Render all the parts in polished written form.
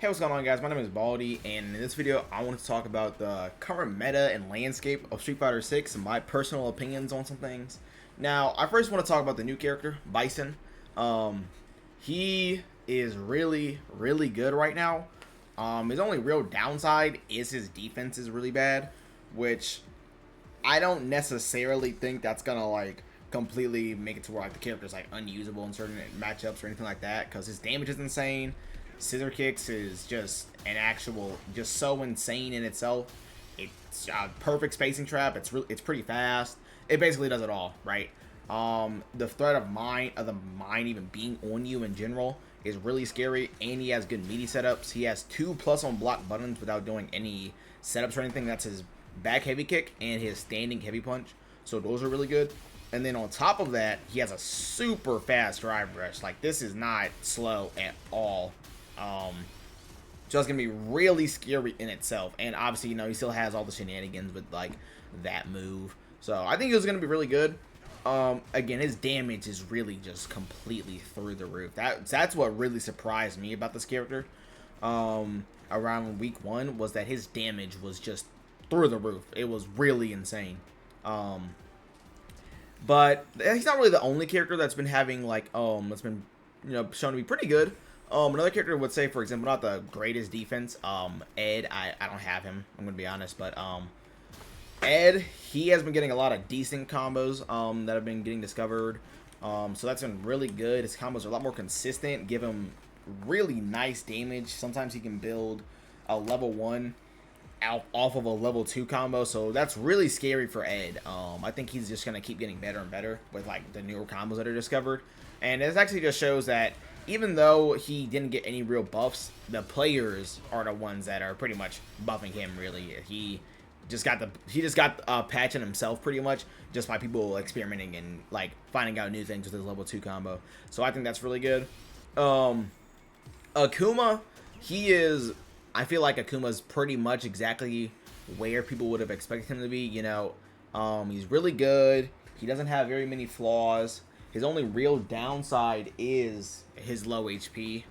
Hey, what's going on, guys? My name is Baldy, and in this video I want to talk about the current meta and landscape of Street Fighter 6 and my personal opinions on some things. Now, I first want to talk about the new character, Bison. He is really good right now. His only real downside is his defense is really bad, which I don't necessarily think that's gonna like completely make it to where like the character's like unusable in certain matchups or anything like that, because his damage is insane. Scissor kicks is just just so insane in itself. It's a perfect spacing trap. It's pretty fast. It basically does it all, right? The threat of the mine even being on you in general is really scary, and he has good meaty setups. He has 2+ on block buttons without doing any setups or anything. That's his back heavy kick and his standing heavy punch. So those are really good. And then on top of that, he has a super fast drive rush. Like, this is not slow at all. So it's gonna be really scary in itself, and obviously, you know, he still has all the shenanigans with like that move. So I think it's gonna be really good. Again, his damage is really just completely through the roof. That's what really surprised me about this character. Around week 1 was that his damage was just through the roof. It was really insane. But he's not really the only character that's been having like that's been, you know, shown to be pretty good. Another character would say, for example, not the greatest defense. Ed, I don't have him, I'm gonna be honest, but Ed, he has been getting a lot of decent combos that have been getting discovered. So that's been really good. His combos are a lot more consistent, give him really nice damage. Sometimes he can build a level 1 off of a level 2 combo, so that's really scary for Ed. I think he's just gonna keep getting better and better with like the newer combos that are discovered, and it actually just shows that even though he didn't get any real buffs, the players are the ones that are pretty much buffing him. Really, he just got patching himself pretty much just by people experimenting and like finding out new things with his level 2 combo. So I think that's really good. Akuma, I feel like Akuma's pretty much exactly where people would have expected him to be. You know, he's really good. He doesn't have very many flaws. His only real downside is his low HP,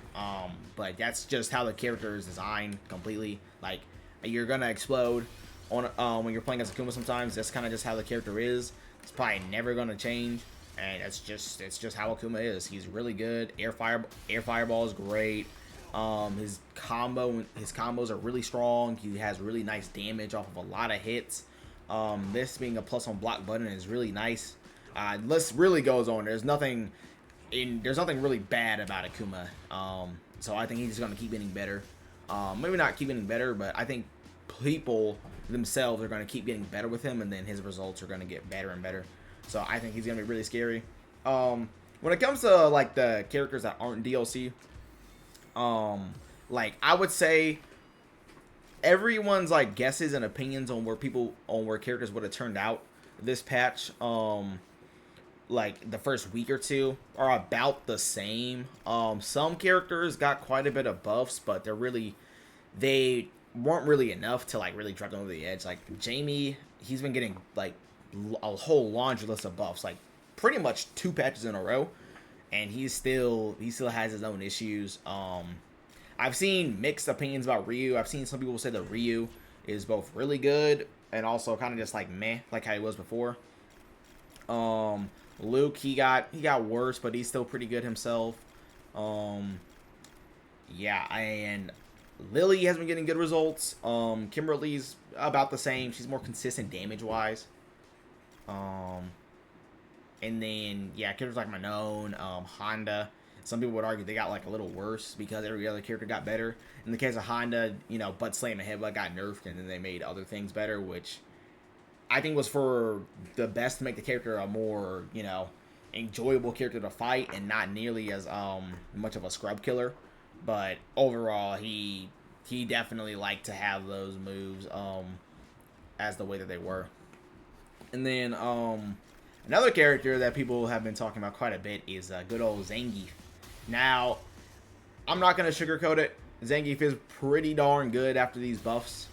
but that's just how the character is designed completely. Like, you're gonna explode on when you're playing as Akuma sometimes. That's kind of just how the character is. It's probably never gonna change, and it's just how Akuma is. He's really good. Air fireball is great. His combos are really strong. He has really nice damage off of a lot of hits. This being a plus on block button is really nice. List really goes on. There's nothing really bad about Akuma. So I think he's gonna keep getting better. Maybe not keep getting better, but I think people themselves are gonna keep getting better with him, and then his results are gonna get better and better. So I think he's gonna be really scary. When it comes to like the characters that aren't DLC, like I would say everyone's like guesses and opinions on where characters would have turned out this patch, like the first week or two, are about the same. Some characters got quite a bit of buffs, but they weren't really enough to like really drive them over the edge. Like Jamie, he's been getting like a whole laundry list of buffs, like pretty much 2 patches in a row, and he still has his own issues. I've seen mixed opinions about Ryu. I've seen some people say that Ryu is both really good and also kind of just like meh, like how he was before. Luke, he got worse, but he's still pretty good himself. Yeah, and Lily has been getting good results. Kimberly's about the same. She's more consistent damage wise. And then yeah, characters like Manon, Honda. Some people would argue they got like a little worse because every other character got better. In the case of Honda, you know, butt slam and headbutt got nerfed, and then they made other things better, which I think was for the best to make the character a more, you know, enjoyable character to fight and not nearly as much of a scrub killer. But overall, he definitely liked to have those moves as the way that they were. And then another character that people have been talking about quite a bit is good old Zangief. Now, I'm not gonna sugarcoat it. Zangief is pretty darn good after these buffs.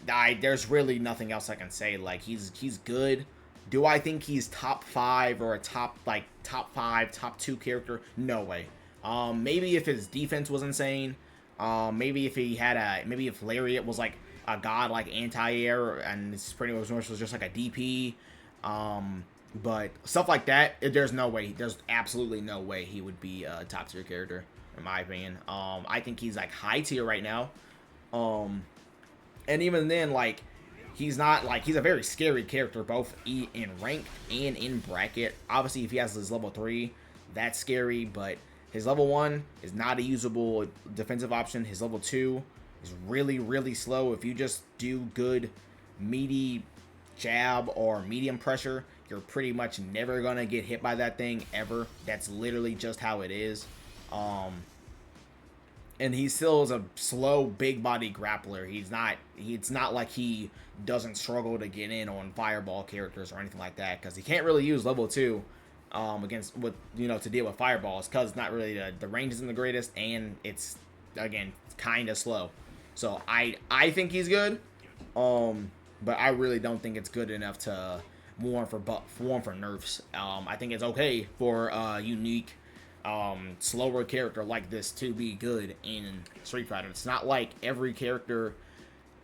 There's really nothing else I can say. Like, he's good. Do I think he's top 5 or a top 5, top 2 character? No way. Maybe if his defense was insane, maybe if he had maybe if Lariat was like a god like anti-air and this pretty much was just like a DP, but stuff like that, there's no way, there's absolutely no way he would be a top tier character in my opinion. I think he's like high tier right now, and even then, like, he's not like, he's a very scary character both in rank and in bracket. Obviously, if he has his level 3, that's scary, but his level 1 is not a usable defensive option. His level 2 is really, really slow. If you just do good meaty jab or medium pressure, you're pretty much never gonna get hit by that thing ever. That's literally just how it is. And he still is a slow, big body grappler. It's not like he doesn't struggle to get in on fireball characters or anything like that, because he can't really use level 2 against, with, you know, to deal with fireballs, because it's not really the range isn't the greatest, and it's, again, kind of slow. So I think he's good, but I really don't think it's good enough to warrant for nerfs. I think it's okay for unique, slower character like this to be good in Street Fighter. It's not like every character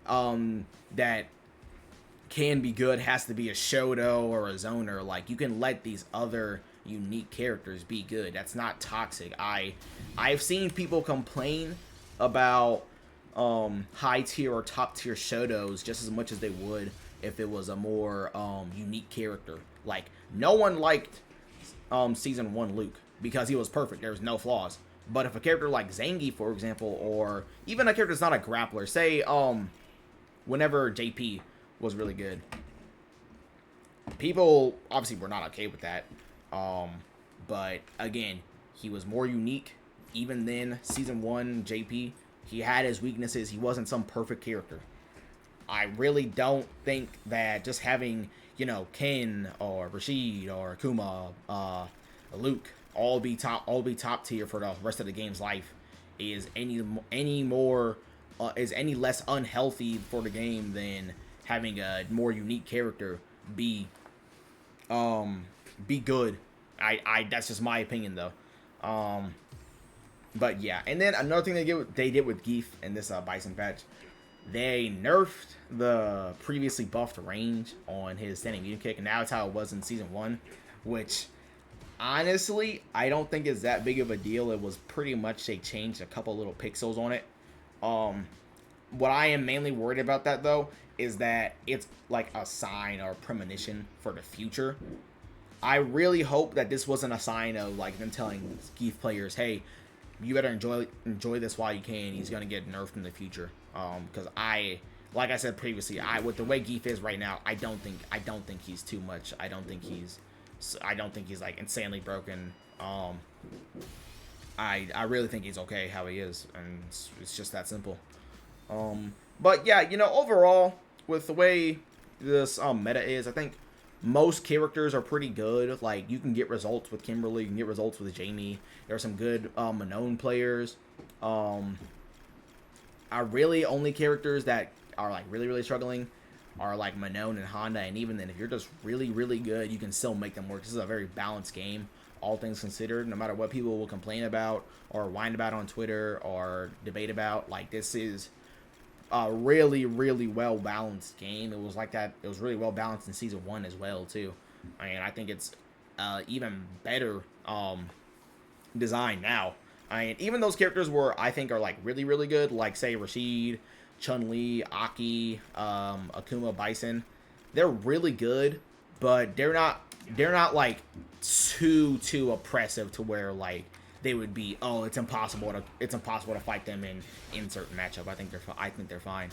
that can be good has to be a Shoto or a Zoner. Like, you can let these other unique characters be good. That's not toxic. I've seen people complain about high tier or top tier Shotos just as much as they would if it was a more unique character. Like, no one liked season 1 Luke because he was perfect. There was no flaws. But if a character like Zangief, for example, or even a character that's not a grappler, say whenever JP was really good, people obviously were not okay with that. But again, he was more unique. Even then, season 1 JP, he had his weaknesses. He wasn't some perfect character. I really don't think that just having, you know, Ken or Rashid or Akuma, Luke all be top tier for the rest of the game's life is any less unhealthy for the game than having a more unique character be good. I that's just my opinion though. But yeah, and then another thing they did with Geef in this Bison patch, they nerfed the previously buffed range on his standing medium kick, and now it's how it was in season 1, which honestly I don't think is that big of a deal. It was pretty much they changed a couple little pixels on it. What I am mainly worried about that though is that it's like a sign or a premonition for the future. I really hope that this wasn't a sign of like them telling Geef players, hey, you better enjoy this while you can. He's gonna get nerfed in the future. Because like I said previously, with the way Geef is right now, I don't think he's too much. I don't think he's like insanely broken. I really think he's okay how he is, and it's just that simple. But yeah, you know, overall, with the way this meta is, I think most characters are pretty good. Like, you can get results with Kimberly, you can get results with Jamie. There are some good Manon players. Are really only characters that are like really struggling are like Manon and Honda, and even then, if you're just really good, you can still make them work. This is a very balanced game, all things considered. No matter what people will complain about or whine about on Twitter or debate about, like, this is a really well balanced game. It was like that. It was really well balanced in season 1 as well too. I mean, I think it's even better design now. I mean, even those characters I think are like really good, like say Rashid, Chun-Li, Aki, Akuma, Bison. They're really good, but they're not like too oppressive to where like they would be, oh, it's impossible to fight them in certain matchup. I think they're fine.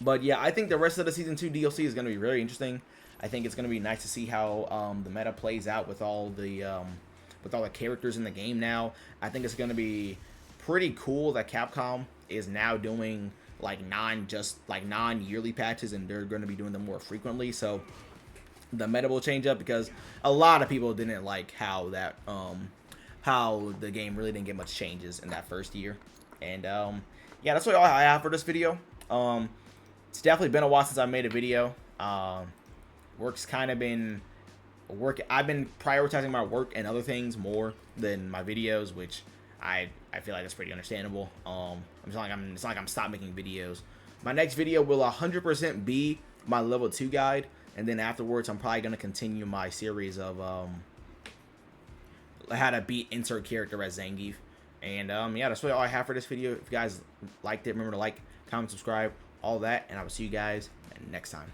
But yeah, I think the rest of the season 2 DLC is going to be very interesting. I think it's going to be nice to see how the meta plays out with all the characters in the game now. I think it's going to be pretty cool that Capcom is now doing like non-yearly patches, and they're going to be doing them more frequently. So the meta will change up, because a lot of people didn't like how the game really didn't get much changes in that first year. And yeah, that's what I have for this video. It's definitely been a while since I made a video. Work's kind of been work. I've been prioritizing my work and other things more than my videos, which I feel like that's pretty understandable. It's not like I'm stopped making videos. My next video will 100% be my level 2 guide, and then afterwards I'm probably gonna continue my series of how to beat insert character as Zangief. And yeah, that's really all I have for this video. If you guys liked it, remember to like, comment, subscribe, all that, and I will see you guys next time.